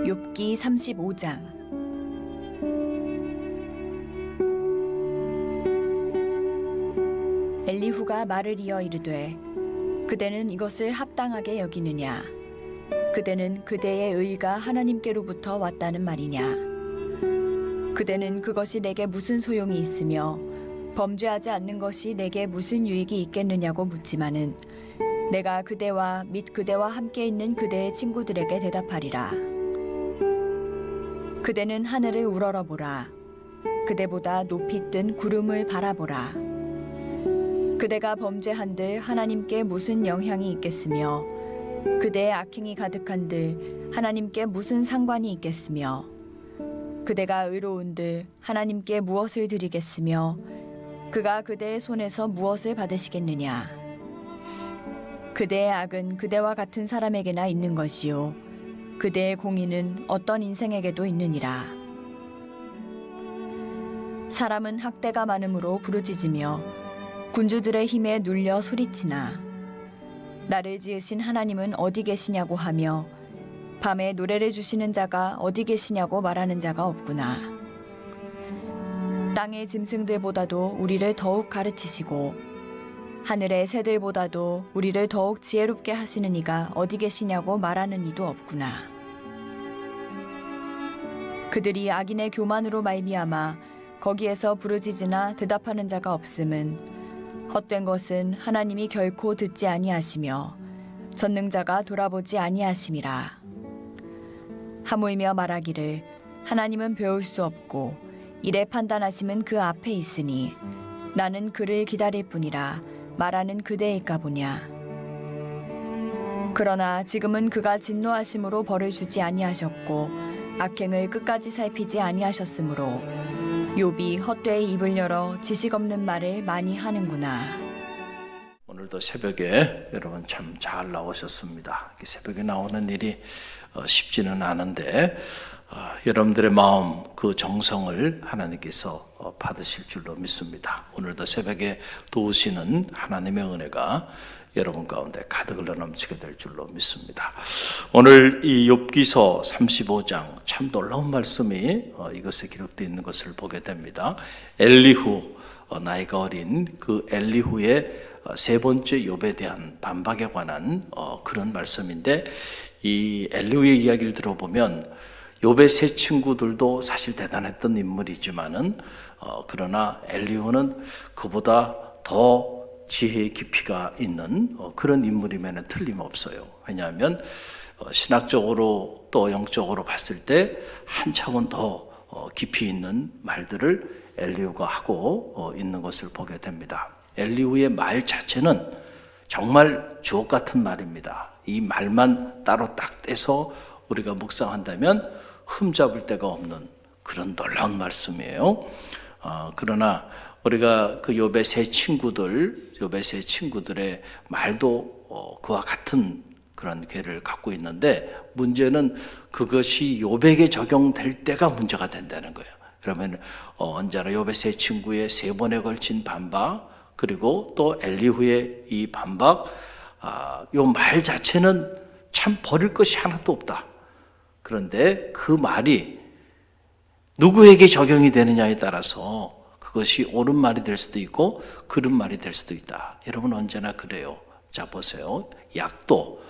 욥기 35장. 엘리후가 말을 이어 이르되 그대는 이것을 합당하게 여기느냐? 그대는 그대의 의가 하나님께로부터 왔다는 말이냐? 그대는 그것이 내게 무슨 소용이 있으며 범죄하지 않는 것이 내게 무슨 유익이 있겠느냐고 묻지만은 내가 그대와 및 그대와 함께 있는 그대의 친구들에게 대답하리라. 그대는 하늘을 우러러보라. 그대보다 높이 뜬 구름을 바라보라. 그대가 범죄한들 하나님께 무슨 영향이 있겠으며 그대의 악행이 가득한들 하나님께 무슨 상관이 있겠으며 그대가 의로운들 하나님께 무엇을 드리겠으며 그가 그대의 손에서 무엇을 받으시겠느냐? 그대의 악은 그대와 같은 사람에게나 있는 것이요 그대의 공의는 어떤 인생에게도 있느니라. 사람은 학대가 많음으로 부르짖으며 군주들의 힘에 눌려 소리치나 나를 지으신 하나님은 어디 계시냐고 하며 밤에 노래를 주시는 자가 어디 계시냐고 말하는 자가 없구나. 땅의 짐승들보다도 우리를 더욱 가르치시고 하늘의 새들보다도 우리를 더욱 지혜롭게 하시는 이가 어디 계시냐고 말하는 이도 없구나. 그들이 악인의 교만으로 말미암아 거기에서 부르짖으나 대답하는 자가 없음은 헛된 것은 하나님이 결코 듣지 아니하시며 전능자가 돌아보지 아니하심이라. 하물며 말하기를 하나님은 배울 수 없고 이래 판단하심은 그 앞에 있으니 나는 그를 기다릴 뿐이라 말하는 그대일까 보냐. 그러나 지금은 그가 진노하심으로 벌을 주지 아니하셨고 악행을 끝까지 살피지 아니하셨으므로 욥이 헛되이 입을 열어 지식 없는 말을 많이 하는구나. 오늘도 새벽에 여러분 참 잘 나오셨습니다. 새벽에 나오는 일이 쉽지는 않은데 여러분들의 마음 그 정성을 하나님께서 받으실 줄로 믿습니다. 오늘도 새벽에 도우시는 하나님의 은혜가 여러분 가운데 가득 흘러 넘치게 될 줄로 믿습니다. 오늘 이 욥기서 35장 참 놀라운 말씀이 이것에 기록되어 있는 것을 보게 됩니다. 엘리후, 나이가 어린 그 엘리후의 세 번째 욥에 대한 반박에 관한 그런 말씀인데, 이 엘리후의 이야기를 들어보면 욥의 세 친구들도 사실 대단했던 인물이지만은 그러나 엘리후는 그보다 더 지혜의 깊이가 있는 그런 인물임에는 틀림없어요. 왜냐하면 신학적으로 또 영적으로 봤을 때 한 차원 더 깊이 있는 말들을 엘리후가 하고 있는 것을 보게 됩니다. 엘리후의 말 자체는 정말 주옥 같은 말입니다. 이 말만 따로 딱 떼서 우리가 묵상한다면 흠잡을 데가 없는 그런 놀라운 말씀이에요. 그러나 우리가 그 욥의 세 친구들의 말도 그와 같은 그런 괴를 갖고 있는데, 문제는 그것이 욥에게 적용될 때가 문제가 된다는 거예요. 그러면 언제나 욥의 세 친구의 세 번에 걸친 반박, 그리고 또 엘리후의 이 반박, 요 말 자체는 참 버릴 것이 하나도 없다. 그런데 그 말이 누구에게 적용이 되느냐에 따라서 그것이 옳은 말이 될 수도 있고 그른 말이 될 수도 있다. 여러분 언제나 그래요. 자, 보세요. 약도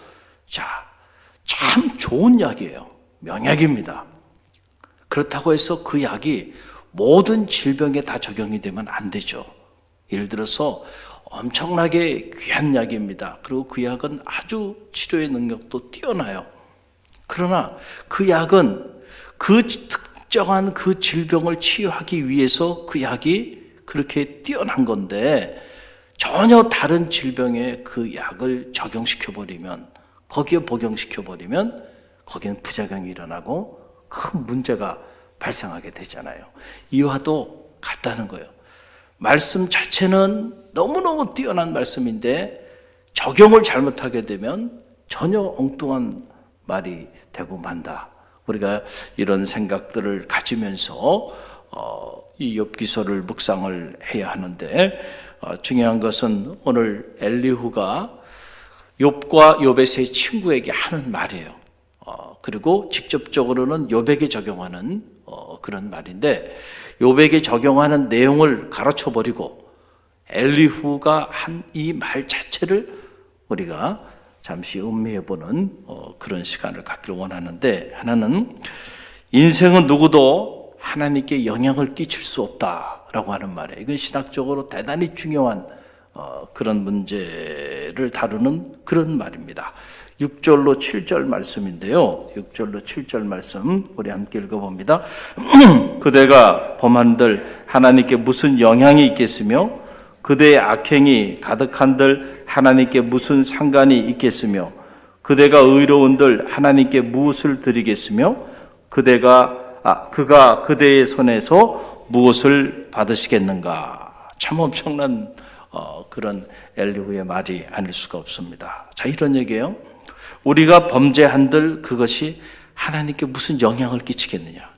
참 좋은 약이에요. 명약입니다. 그렇다고 해서 그 약이 모든 질병에 다 적용이 되면 안 되죠. 예를 들어서 엄청나게 귀한 약입니다. 그리고 그 약은 아주 치료의 능력도 뛰어나요. 그러나 그 약은 그 특정한 그 질병을 치유하기 위해서 그 약이 그렇게 뛰어난 건데, 전혀 다른 질병에 그 약을 적용시켜버리면, 거기에 복용시켜버리면 거기는 부작용이 일어나고 큰 문제가 발생하게 되잖아요. 이와도 같다는 거예요. 말씀 자체는 너무너무 뛰어난 말씀인데 적용을 잘못하게 되면 전혀 엉뚱한 말이 되고 만다. 우리가 이런 생각들을 가지면서 이 욥기서를 묵상을 해야 하는데, 중요한 것은 오늘 엘리후가 욥과 욥의 세 친구에게 하는 말이에요. 그리고 직접적으로는 욥에게 적용하는 그런 말인데, 욥에게 적용하는 내용을 가르쳐 버리고 엘리후가 한 이 말 자체를 우리가 잠시 음미해 보는 그런 시간을 갖기를 원하는데, 하나는 인생은 누구도 하나님께 영향을 끼칠 수 없다라고 하는 말이에요. 이건 신학적으로 대단히 중요한 그런 문제를 다루는 그런 말입니다. 6절로 7절 말씀인데요. 6절로 7절 말씀 우리 함께 읽어봅니다. 그대가 범한들 하나님께 무슨 영향이 있겠으며 그대의 악행이 가득한들 하나님께 무슨 상관이 있겠으며 그대가 의로운들 하나님께 무엇을 드리겠으며 그가 그대의 손에서 무엇을 받으시겠는가. 참 엄청난 그런 엘리후의 말이 아닐 수가 없습니다. 자, 이런 얘기예요. 우리가 범죄한들 그것이 하나님께 무슨 영향을 끼치겠느냐.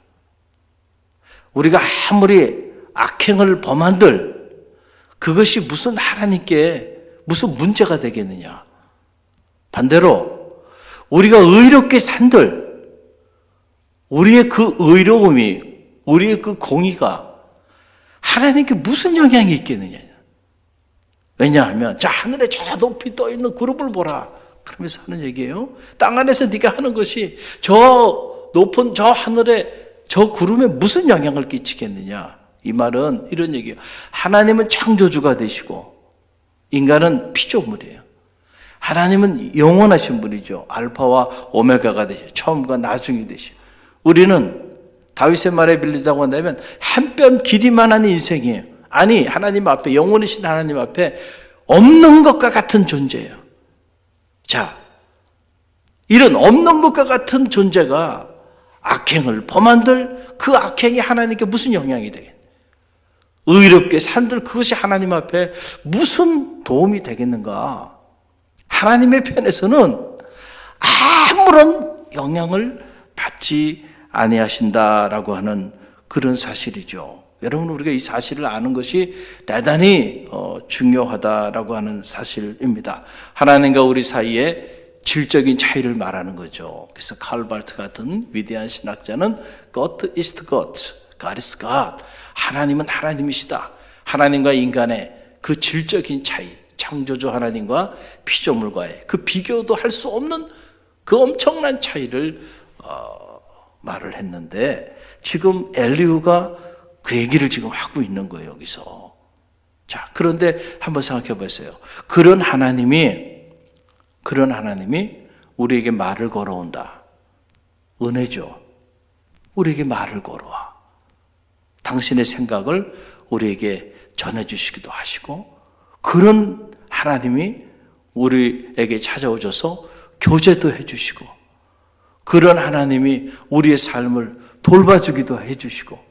우리가 아무리 악행을 범한들 그것이 무슨 하나님께 무슨 문제가 되겠느냐. 반대로 우리가 의롭게 산들 우리의 그 의로움이, 우리의 그 공의가 하나님께 무슨 영향이 있겠느냐. 왜냐하면 자, 하늘에 저 높이 떠 있는 그룹을 보라 그러면서 하는 얘기예요. 땅 안에서 네가 하는 것이 저 높은 저 하늘에 저 구름에 무슨 영향을 끼치겠느냐. 이 말은 이런 얘기예요. 하나님은 창조주가 되시고 인간은 피조물이에요. 하나님은 영원하신 분이죠. 알파와 오메가가 되시고 처음과 나중이 되시고, 우리는 다윗의 말에 빌리자고 한다면 한 뼘 길이만한 인생이에요. 아니, 하나님 앞에, 영원하신 하나님 앞에 없는 것과 같은 존재예요. 자, 이런 없는 것과 같은 존재가 악행을 범한들 그 악행이 하나님께 무슨 영향이 되겠느냐. 의롭게 산들 그것이 하나님 앞에 무슨 도움이 되겠는가. 하나님의 편에서는 아무런 영향을 받지 아니하신다라고 하는 그런 사실이죠. 여러분, 우리가 이 사실을 아는 것이 대단히 중요하다라고 하는 사실입니다. 하나님과 우리 사이에 질적인 차이를 말하는 거죠. 그래서 칼 발트 같은 위대한 신학자는 God is God, God is God. 하나님은 하나님이시다. 하나님과 인간의 그 질적인 차이, 창조주 하나님과 피조물과의 그 비교도 할 수 없는 그 엄청난 차이를 말을 했는데, 지금 엘리후가 그 얘기를 지금 하고 있는 거예요, 여기서. 자, 그런데 한번 생각해 보세요. 그런 하나님이 우리에게 말을 걸어온다. 은혜죠. 우리에게 말을 걸어와. 당신의 생각을 우리에게 전해주시기도 하시고, 그런 하나님이 우리에게 찾아오셔서 교제도 해주시고, 그런 하나님이 우리의 삶을 돌봐주기도 해주시고,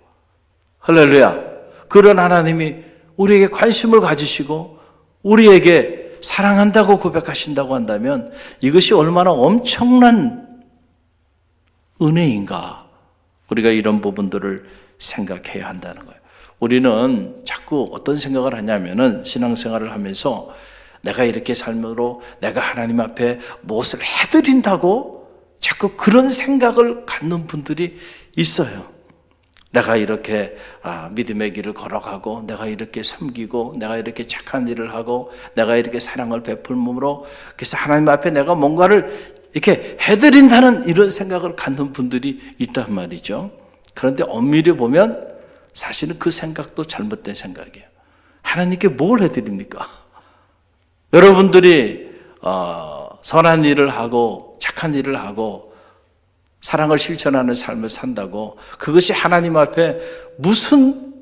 할렐루야. 그런 하나님이 우리에게 관심을 가지시고 우리에게 사랑한다고 고백하신다고 한다면 이것이 얼마나 엄청난 은혜인가. 우리가 이런 부분들을 생각해야 한다는 거예요. 우리는 자꾸 어떤 생각을 하냐면은 신앙생활을 하면서 내가 이렇게 삶으로 내가 하나님 앞에 무엇을 해드린다고 자꾸 그런 생각을 갖는 분들이 있어요. 내가 이렇게 믿음의 길을 걸어가고 내가 이렇게 섬기고 내가 이렇게 착한 일을 하고 내가 이렇게 사랑을 베풀므로 그래서 하나님 앞에 내가 뭔가를 이렇게 해드린다는 이런 생각을 갖는 분들이 있단 말이죠. 그런데 엄밀히 보면 사실은 그 생각도 잘못된 생각이에요. 하나님께 뭘 해드립니까? 여러분들이 선한 일을 하고 착한 일을 하고 사랑을 실천하는 삶을 산다고 그것이 하나님 앞에 무슨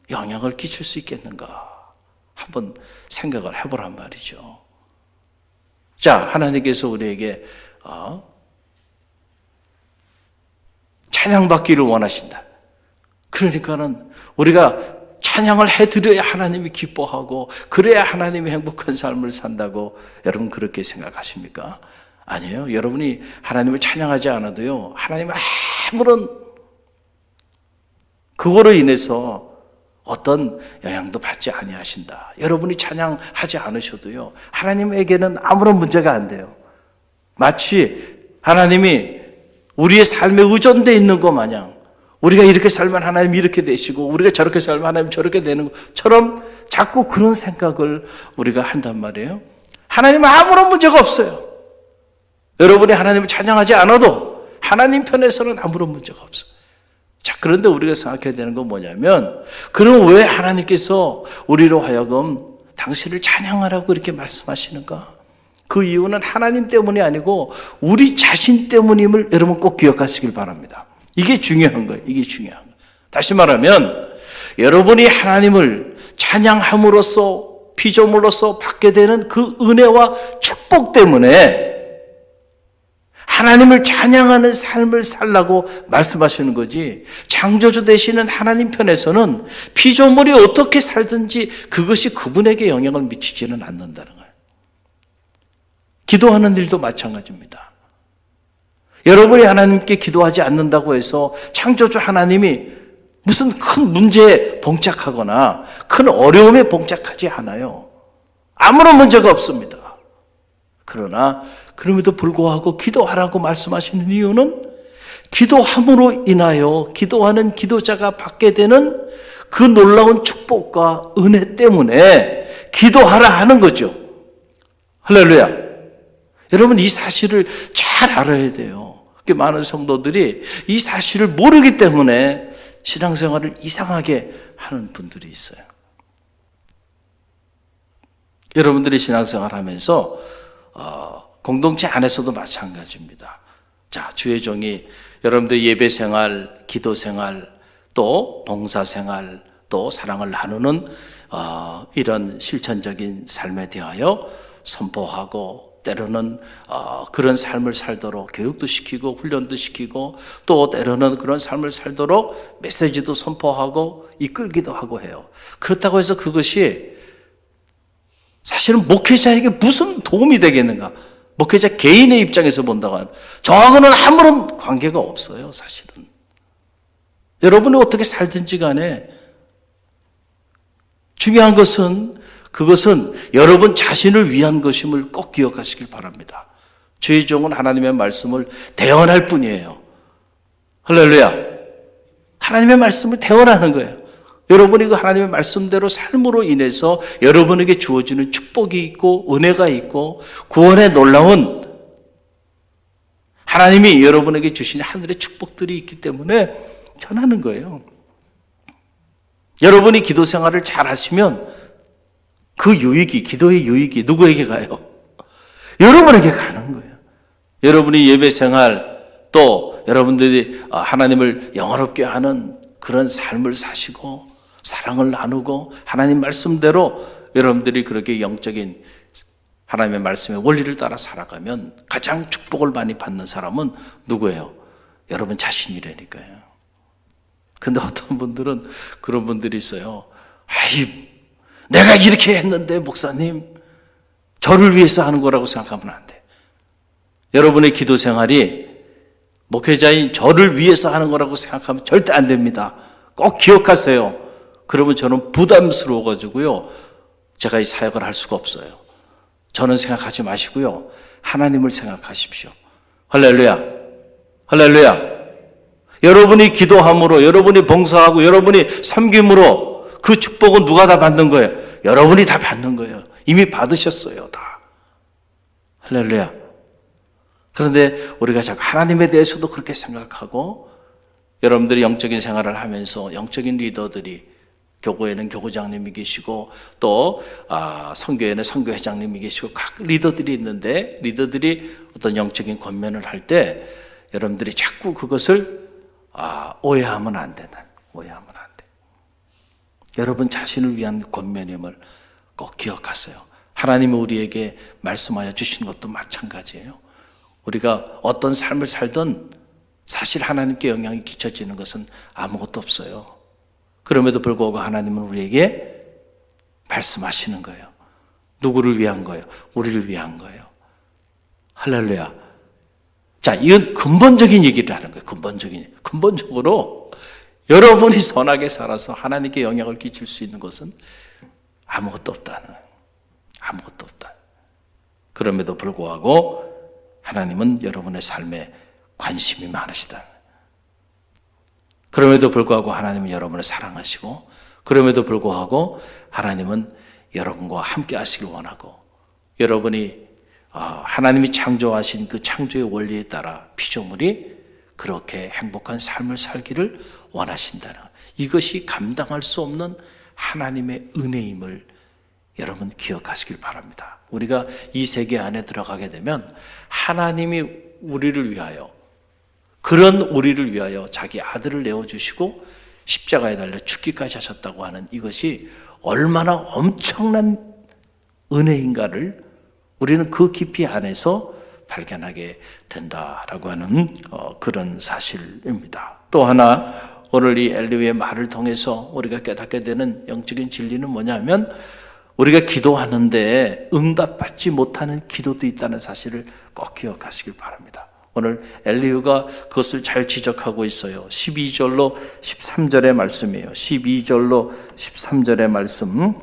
영향을 끼칠 수 있겠는가 한번 생각을 해보란 말이죠. 자, 하나님께서 우리에게 찬양받기를 원하신다. 그러니까는 우리가 찬양을 해드려야 하나님이 기뻐하고 그래야 하나님이 행복한 삶을 산다고 여러분 그렇게 생각하십니까? 아니에요. 여러분이 하나님을 찬양하지 않아도요, 하나님은 아무런 그거로 인해서 어떤 영향도 받지 아니하신다. 여러분이 찬양하지 않으셔도요, 하나님에게는 아무런 문제가 안 돼요. 마치 하나님이 우리의 삶에 의존되어 있는 것 마냥 우리가 이렇게 살면 하나님 이렇게 되시고 우리가 저렇게 살면 하나님 저렇게 되는 것처럼 자꾸 그런 생각을 우리가 한단 말이에요. 하나님은 아무런 문제가 없어요. 여러분이 하나님을 찬양하지 않아도 하나님 편에서는 아무런 문제가 없어요. 자, 그런데 우리가 생각해야 되는 건 뭐냐면, 그럼 왜 하나님께서 우리로 하여금 당신을 찬양하라고 이렇게 말씀하시는가? 그 이유는 하나님 때문이 아니고 우리 자신 때문임을 여러분 꼭 기억하시길 바랍니다. 이게 중요한 거예요. 이게 중요한 거예요. 다시 말하면 여러분이 하나님을 찬양함으로써 피조물로서 받게 되는 그 은혜와 축복 때문에 하나님을 찬양하는 삶을 살라고 말씀하시는 거지, 창조주 되시는 하나님 편에서는 피조물이 어떻게 살든지 그것이 그분에게 영향을 미치지는 않는다는 거예요. 기도하는 일도 마찬가지입니다. 여러분이 하나님께 기도하지 않는다고 해서 창조주 하나님이 무슨 큰 문제에 봉착하거나 큰 어려움에 봉착하지 않아요. 아무런 문제가 없습니다. 그러나 그럼에도 불구하고 기도하라고 말씀하시는 이유는 기도함으로 인하여 기도하는 기도자가 받게 되는 그 놀라운 축복과 은혜 때문에 기도하라 하는 거죠. 할렐루야. 여러분, 이 사실을 잘 알아야 돼요. 많은 성도들이 이 사실을 모르기 때문에 신앙생활을 이상하게 하는 분들이 있어요. 여러분들이 신앙생활 하면서 공동체 안에서도 마찬가지입니다. 자, 주의 종이 여러분들 예배 생활, 기도 생활, 또 봉사 생활, 또 사랑을 나누는 이런 실천적인 삶에 대하여 선포하고, 때로는 그런 삶을 살도록 교육도 시키고 훈련도 시키고, 또 때로는 그런 삶을 살도록 메시지도 선포하고 이끌기도 하고 해요. 그렇다고 해서 그것이 사실은 목회자에게 무슨 도움이 되겠는가? 목회자 개인의 입장에서 본다고 하면 저하고는 아무런 관계가 없어요, 사실은. 여러분이 어떻게 살든지 간에 중요한 것은 그것은 여러분 자신을 위한 것임을 꼭 기억하시길 바랍니다. 주의 종은 하나님의 말씀을 대언할 뿐이에요. 할렐루야. 하나님의 말씀을 대언하는 거예요. 여러분이 그 하나님의 말씀대로 삶으로 인해서 여러분에게 주어지는 축복이 있고 은혜가 있고 구원의 놀라운 하나님이 여러분에게 주신 하늘의 축복들이 있기 때문에 전하는 거예요. 여러분이 기도 생활을 잘 하시면 그 유익이, 기도의 유익이 누구에게 가요? 여러분에게 가는 거예요. 여러분이 예배 생활, 또 여러분들이 하나님을 영화롭게 하는 그런 삶을 사시고 사랑을 나누고 하나님 말씀대로 여러분들이 그렇게 영적인 하나님의 말씀의 원리를 따라 살아가면 가장 축복을 많이 받는 사람은 누구예요? 여러분 자신이라니까요. 근데 어떤 분들은 그런 분들이 있어요. 아이, 내가 이렇게 했는데 목사님, 저를 위해서 하는 거라고 생각하면 안 돼. 여러분의 기도 생활이 목회자인 저를 위해서 하는 거라고 생각하면 절대 안 됩니다. 꼭 기억하세요. 그러면 저는 부담스러워가지고요, 제가 이 사역을 할 수가 없어요. 저는 생각하지 마시고요, 하나님을 생각하십시오. 할렐루야. 할렐루야. 여러분이 기도함으로, 여러분이 봉사하고, 여러분이 섬김으로 그 축복은 누가 다 받는 거예요? 여러분이 다 받는 거예요. 이미 받으셨어요, 다. 할렐루야. 그런데 우리가 자꾸 하나님에 대해서도 그렇게 생각하고, 여러분들이 영적인 생활을 하면서 영적인 리더들이, 교구에는 교구장님이 계시고, 또 선교회는 선교회장님이 계시고, 각 리더들이 있는데, 리더들이 어떤 영적인 권면을 할 때 여러분들이 자꾸 그것을 오해하면 안 된다. 오해하면 안 돼. 여러분 자신을 위한 권면임을 꼭 기억하세요. 하나님이 우리에게 말씀하여 주신 것도 마찬가지예요. 우리가 어떤 삶을 살든 사실 하나님께 영향이 끼쳐지는 것은 아무것도 없어요. 그럼에도 불구하고 하나님은 우리에게 말씀하시는 거예요. 누구를 위한 거예요? 우리를 위한 거예요. 할렐루야. 자, 이건 근본적인 얘기를 하는 거예요. 근본적으로 여러분이 선하게 살아서 하나님께 영향을 끼칠 수 있는 것은 아무것도 없다는 거예요. 아무것도 없다. 그럼에도 불구하고 하나님은 여러분의 삶에 관심이 많으시다. 그럼에도 불구하고 하나님은 여러분을 사랑하시고, 그럼에도 불구하고 하나님은 여러분과 함께 하시길 원하고, 여러분이 하나님이 창조하신 그 창조의 원리에 따라 피조물이 그렇게 행복한 삶을 살기를 원하신다는, 이것이 감당할 수 없는 하나님의 은혜임을 여러분 기억하시길 바랍니다. 우리가 이 세계 안에 들어가게 되면 하나님이 우리를 위하여, 그런 우리를 위하여 자기 아들을 내어주시고 십자가에 달려 죽기까지 하셨다고 하는 이것이 얼마나 엄청난 은혜인가를 우리는 그 깊이 안에서 발견하게 된다라고 하는 그런 사실입니다. 또 하나, 오늘 이 엘리후의 말을 통해서 우리가 깨닫게 되는 영적인 진리는 뭐냐면, 우리가 기도하는데 응답받지 못하는 기도도 있다는 사실을 꼭 기억하시길 바랍니다. 오늘 엘리후가 그것을 잘 지적하고 있어요. 12절로 13절의 말씀이에요. 12절로 13절의 말씀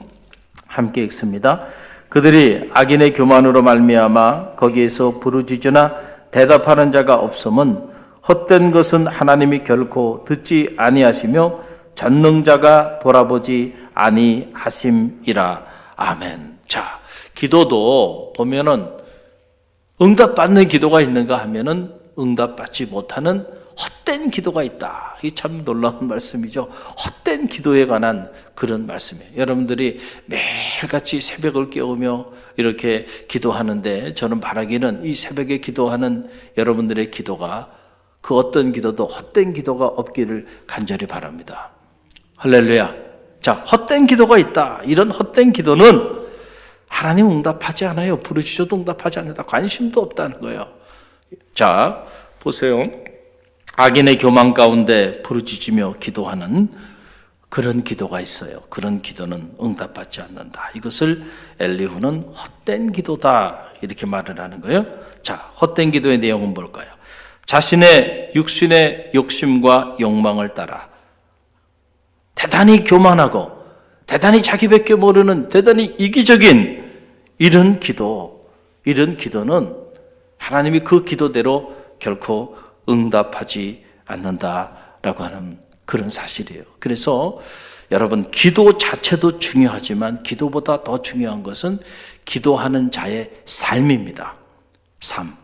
함께 읽습니다. 그들이 악인의 교만으로 말미암아 거기에서 부르짖으나 대답하는 자가 없음은 헛된 것은 하나님이 결코 듣지 아니하시며 전능자가 돌아보지 아니하심이라. 아멘. 자, 기도도 보면은 응답받는 기도가 있는가 하면은 응답받지 못하는 헛된 기도가 있다. 이게 참 놀라운 말씀이죠. 헛된 기도에 관한 그런 말씀이에요. 여러분들이 매일같이 새벽을 깨우며 이렇게 기도하는데, 저는 바라기는 이 새벽에 기도하는 여러분들의 기도가 그 어떤 기도도 헛된 기도가 없기를 간절히 바랍니다. 할렐루야. 자, 헛된 기도가 있다. 이런 헛된 기도는 하나님 응답하지 않아요. 부르짖어도 응답하지 않는다. 관심도 없다는 거예요. 자, 보세요. 악인의 교만 가운데 부르짖으며 기도하는 그런 기도가 있어요. 그런 기도는 응답받지 않는다. 이것을 엘리후는 헛된 기도다, 이렇게 말을 하는 거예요. 자, 헛된 기도의 내용은 뭘까요? 자신의 육신의 욕심과 욕망을 따라 대단히 교만하고 대단히 자기밖에 모르는 대단히 이기적인 이런 기도는 하나님이 그 기도대로 결코 응답하지 않는다라고 하는 그런 사실이에요. 그래서 여러분, 기도 자체도 중요하지만 기도보다 더 중요한 것은 기도하는 자의 삶입니다. 삶.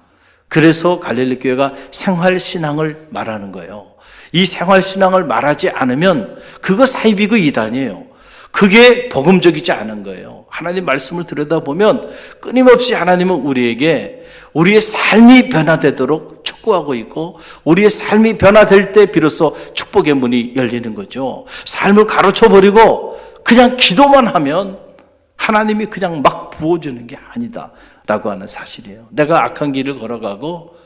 그래서 갈릴리 교회가 생활신앙을 말하는 거예요. 이 생활신앙을 말하지 않으면 그거 사이비고 이단이에요. 그게 복음적이지 않은 거예요. 하나님 말씀을 들여다보면 끊임없이 하나님은 우리에게 우리의 삶이 변화되도록 촉구하고 있고, 우리의 삶이 변화될 때 비로소 축복의 문이 열리는 거죠. 삶을 가로쳐버리고 그냥 기도만 하면 하나님이 그냥 막 부어주는 게 아니다 라고 하는 사실이에요. 내가 악한 길을 걸어가고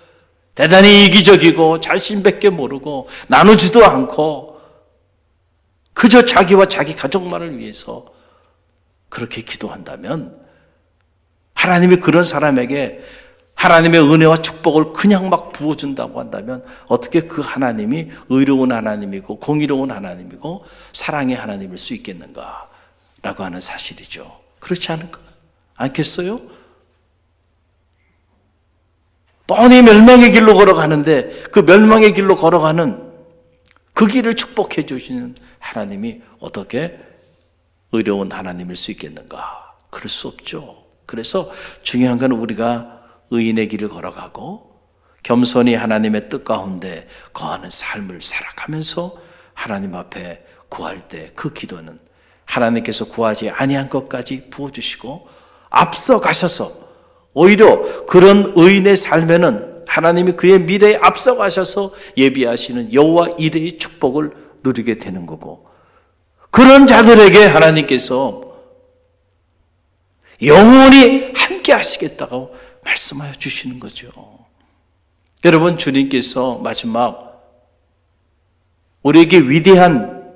대단히 이기적이고 자신밖에 모르고 나누지도 않고 그저 자기와 자기 가족만을 위해서 그렇게 기도한다면, 하나님이 그런 사람에게 하나님의 은혜와 축복을 그냥 막 부어준다고 한다면 어떻게 그 하나님이 의로운 하나님이고 공의로운 하나님이고 사랑의 하나님일 수 있겠는가 라고 하는 사실이죠. 그렇지 않겠어요? 뻔히 멸망의 길로 걸어가는데 그 멸망의 길로 걸어가는 그 길을 축복해 주시는 하나님이 어떻게 의로운 하나님일 수 있겠는가? 그럴 수 없죠. 그래서 중요한 건 우리가 의인의 길을 걸어가고 겸손히 하나님의 뜻 가운데 거하는 삶을 살아가면서 하나님 앞에 구할 때 그 기도는 하나님께서 구하지 아니한 것까지 부어주시고 앞서 가셔서 오히려 그런 의인의 삶에는 하나님이 그의 미래에 앞서 가셔서 예비하시는 여호와 이레의 축복을 누리게 되는 거고, 그런 자들에게 하나님께서 영원히 함께 하시겠다고 말씀하여 주시는 거죠. 여러분, 주님께서 마지막 우리에게 위대한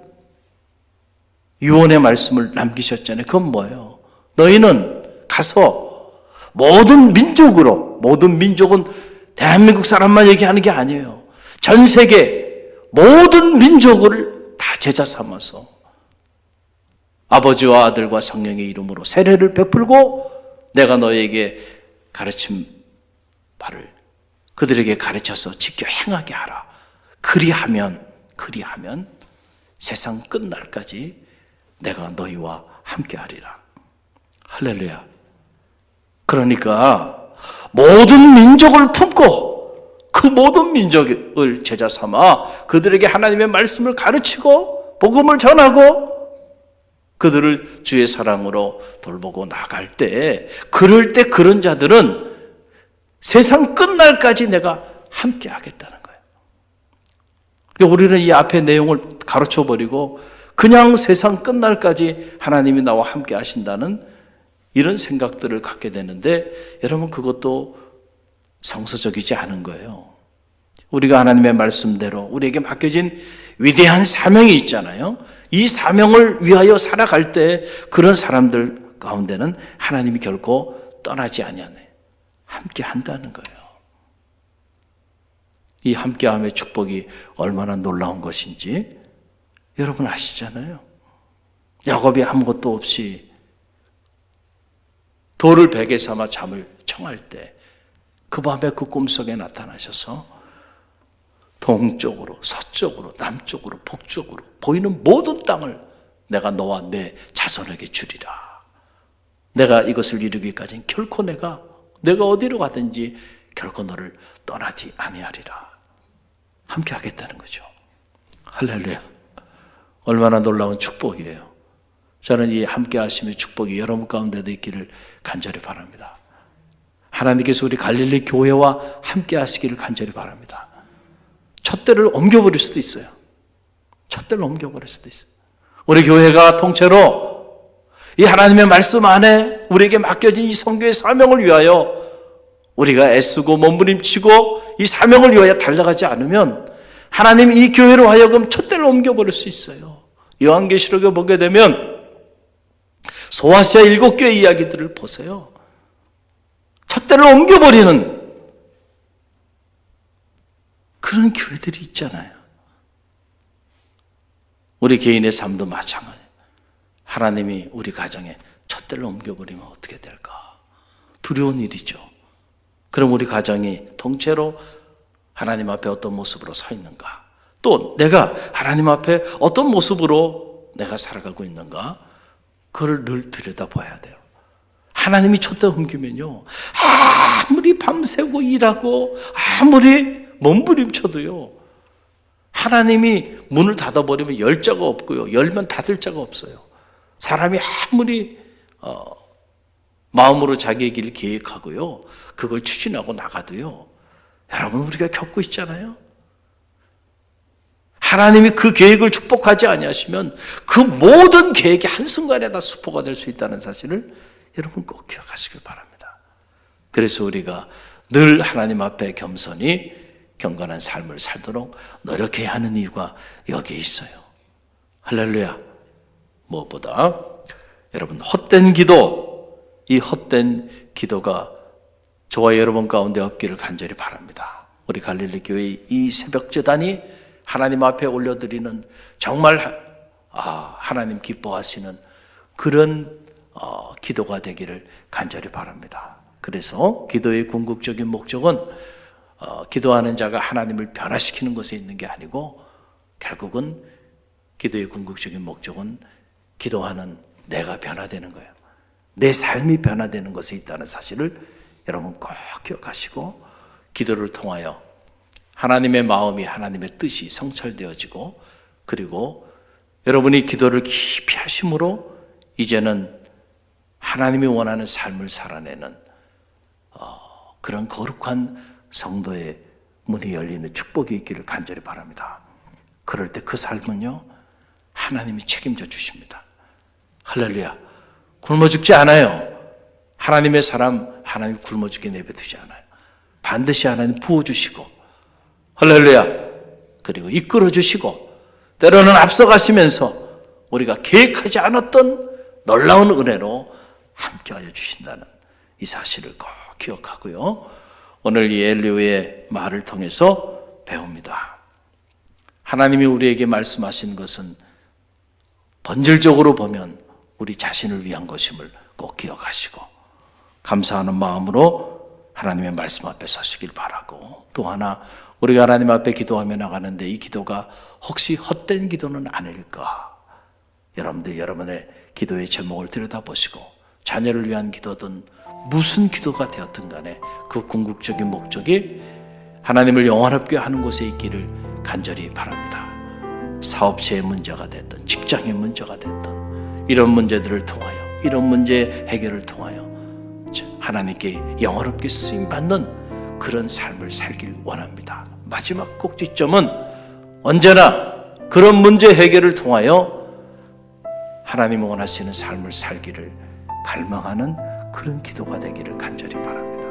유언의 말씀을 남기셨잖아요. 그건 뭐예요? 너희는 가서 모든 민족은 대한민국 사람만 얘기하는 게 아니에요. 전 세계 모든 민족을 다 제자 삼아서 아버지와 아들과 성령의 이름으로 세례를 베풀고 내가 너에게 가르친 바를 그들에게 가르쳐서 지켜 행하게 하라. 그리하면 세상 끝날까지 내가 너희와 함께하리라. 할렐루야. 그러니까 모든 민족을 품고 그 모든 민족을 제자 삼아 그들에게 하나님의 말씀을 가르치고 복음을 전하고 그들을 주의 사랑으로 돌보고 나갈 때, 그럴 때 그런 자들은 세상 끝날까지 내가 함께 하겠다는 거예요. 그러니까 우리는 이 앞에 내용을 가르쳐 버리고 그냥 세상 끝날까지 하나님이 나와 함께 하신다는 이런 생각들을 갖게 되는데, 여러분 그것도 성서적이지 않은 거예요. 우리가 하나님의 말씀대로 우리에게 맡겨진 위대한 사명이 있잖아요. 이 사명을 위하여 살아갈 때 그런 사람들 가운데는 하나님이 결코 떠나지 아니하네. 함께 한다는 거예요. 이 함께함의 축복이 얼마나 놀라운 것인지 여러분 아시잖아요. 야곱이 아무것도 없이 돌을 베개 삼아 잠을 청할 때 그 밤에 그 꿈속에 나타나셔서 동쪽으로 서쪽으로 남쪽으로 북쪽으로 보이는 모든 땅을 내가 너와 내 자손에게 주리라. 내가 이것을 이루기까지는 결코 내가 어디로 가든지 결코 너를 떠나지 아니하리라. 함께 하겠다는 거죠. 할렐루야. 얼마나 놀라운 축복이에요. 저는 이 함께 하심의 축복이 여러분 가운데도 있기를 간절히 바랍니다. 하나님께서 우리 갈릴리 교회와 함께 하시기를 간절히 바랍니다. 촛대를 옮겨버릴 수도 있어요. 촛대를 옮겨버릴 수도 있어요. 우리 교회가 통째로 이 하나님의 말씀 안에 우리에게 맡겨진 이 선교의 사명을 위하여 우리가 애쓰고 몸부림치고 이 사명을 위하여 달려가지 않으면 하나님이 이 교회로 하여금 촛대를 옮겨버릴 수 있어요. 요한계시록에 보게 되면 소아시아 7교회 이야기들을 보세요. 촛대를 옮겨버리는 그런 교회들이 있잖아요. 우리 개인의 삶도 마찬가지예요. 하나님이 우리 가정에 촛대를 옮겨버리면 어떻게 될까? 두려운 일이죠. 그럼 우리 가정이 통째로 하나님 앞에 어떤 모습으로 서 있는가? 또 내가 하나님 앞에 어떤 모습으로 내가 살아가고 있는가? 그걸 늘 들여다봐야 돼요. 하나님이 촛대 옮기면요, 아무리 밤새고 일하고 아무리 몸부림쳐도요, 하나님이 문을 닫아버리면 열 자가 없고요, 열면 닫을 자가 없어요. 사람이 아무리 마음으로 자기의 길을 계획하고요, 그걸 추진하고 나가도요, 여러분 우리가 겪고 있잖아요. 하나님이 그 계획을 축복하지 아니하시면 그 모든 계획이 한순간에 다 수포가 될 수 있다는 사실을 여러분 꼭 기억하시길 바랍니다. 그래서 우리가 늘 하나님 앞에 겸손히 경건한 삶을 살도록 노력해야 하는 이유가 여기에 있어요. 할렐루야. 무엇보다 여러분 헛된 기도, 이 헛된 기도가 저와 여러분 가운데 없기를 간절히 바랍니다. 우리 갈릴리 교회의 이 새벽 제단이 하나님 앞에 올려드리는 정말 하나님 기뻐하시는 그런 기도가 되기를 간절히 바랍니다. 그래서 기도의 궁극적인 목적은 기도하는 자가 하나님을 변화시키는 것에 있는 게 아니고, 결국은 기도의 궁극적인 목적은 기도하는 내가 변화되는 거예요. 내 삶이 변화되는 것에 있다는 사실을 여러분 꼭 기억하시고, 기도를 통하여 하나님의 마음이, 하나님의 뜻이 성찰되어지고, 그리고 여러분이 기도를 깊이 하심으로 이제는 하나님이 원하는 삶을 살아내는 그런 거룩한 성도의 문이 열리는 축복이 있기를 간절히 바랍니다. 그럴 때 그 삶은요, 하나님이 책임져 주십니다. 할렐루야. 굶어 죽지 않아요. 하나님의 사람, 하나님 굶어 죽게 내버두지 않아요. 반드시 하나님 부어주시고, 할렐루야. 그리고 이끌어 주시고, 때로는 앞서가시면서 우리가 계획하지 않았던 놀라운 은혜로 함께하여 주신다는 이 사실을 꼭 기억하고요. 오늘 이 엘리야의 말을 통해서 배웁니다. 하나님이 우리에게 말씀하신 것은 본질적으로 보면 우리 자신을 위한 것임을 꼭 기억하시고, 감사하는 마음으로 하나님의 말씀 앞에 서시길 바라고, 또 하나 우리가 하나님 앞에 기도하며 나가는데 이 기도가 혹시 헛된 기도는 아닐까? 여러분들 여러분의 기도의 제목을 들여다보시고 자녀를 위한 기도든 무슨 기도가 되었든 간에 그 궁극적인 목적이 하나님을 영원롭게 하는 곳에 있기를 간절히 바랍니다. 사업체의 문제가 됐든 직장의 문제가 됐든 이런 문제들을 통하여, 이런 문제 해결을 통하여 하나님께 영원롭게 쓰임받는 그런 삶을 살길 원합니다. 마지막 꼭지점은 언제나 그런 문제 해결을 통하여 하나님 원하시는 삶을 살기를 갈망하는 그런 기도가 되기를 간절히 바랍니다.